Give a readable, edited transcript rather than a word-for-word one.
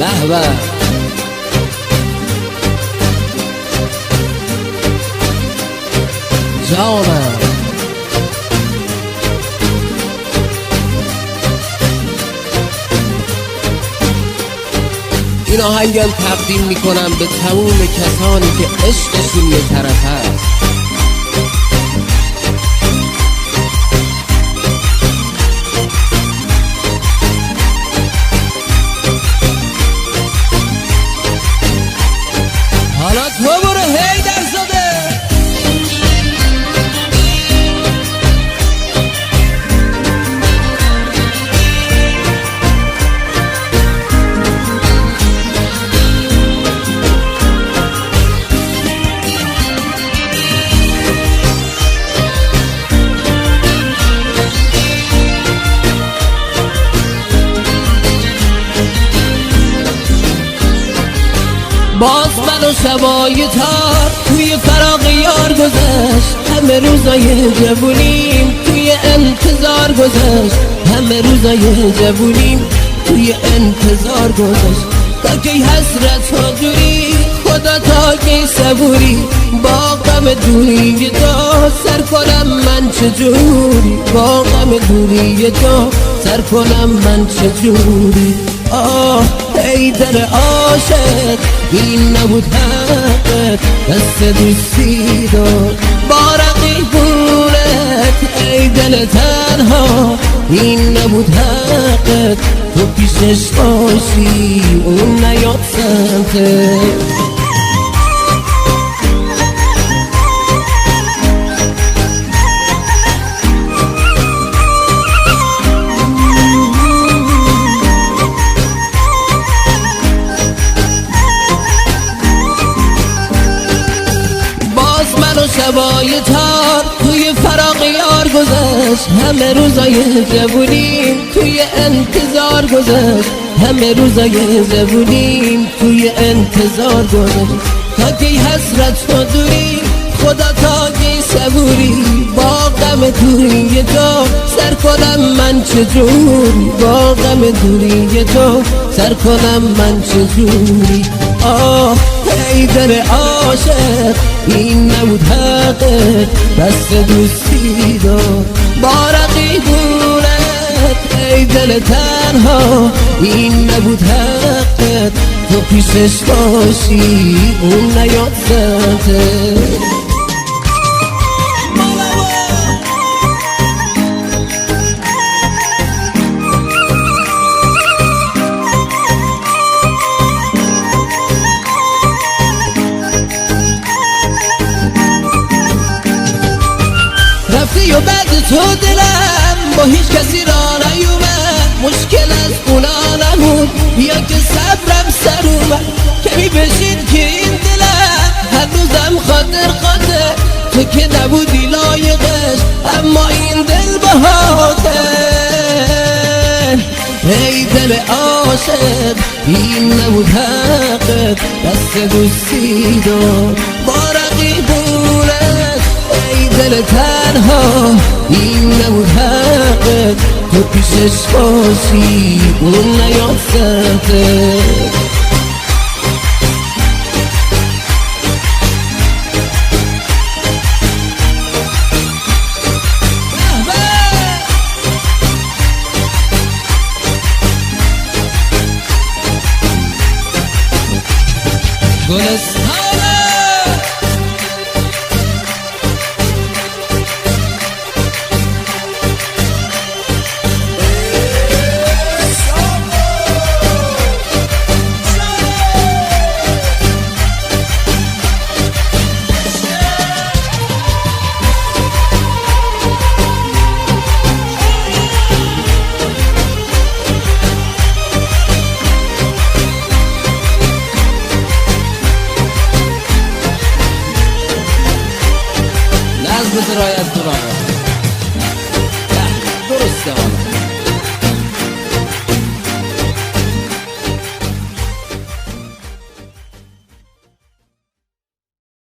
به به جانم. این آهنگم تقدیم میکنم به تمام کسانی که عشقشون یه طرف هست. حالا تو برو هیدر زاده. باز من و شبای تار توی فراق یار گذشت، همه روزای جوونیم توی انتظار گذشت، همه روزای جوونیم توی انتظار گذشت. تا کی حسرت ها دوری خدا، تا کی صبوری با غم دوری تو سر کنم من چجوری، با غم دوری تو سر کنم من چجوری. آه ای دل عاشق این نبود حقت، دست دوستی داد با رقیبونت. ای دل تنها این نبود حقت، تو پیشش باشی اون نیاد سمتت. شبای تار توی فراق یار گذشت، همه روزای جوونیم توی انتظار گذشت، همه روزای جوونیم توی انتظار گذشت. تا کی حسرت و دوری خدا، تا کی صبوری با غم دوری تو سر کنم من چجوری، با غم دوری تو سر کنم من چجوری. آه ای دل عاشق این نبود حقت، دست دوستی داد با رقیبونت. ای دل تنها این نبود حقت، تو پیشش باشی اون نیاد سمتت. رفتی و بعد تو دلم با هیچ کسی را نیومد، مشکل از اونا نمود یا که صبرم سر اومد. کمی بشین که این دلم هنوزم خاطر تو که نبودی لایقش، اما این دل بهاته. ای دل عاشق این نبود حقت، دست دوستی داد با رقیبونت. ای دل تنها این نبود حقت، تو پیشش باشی اون نیاد سمتت. گلستانه رایت کنم.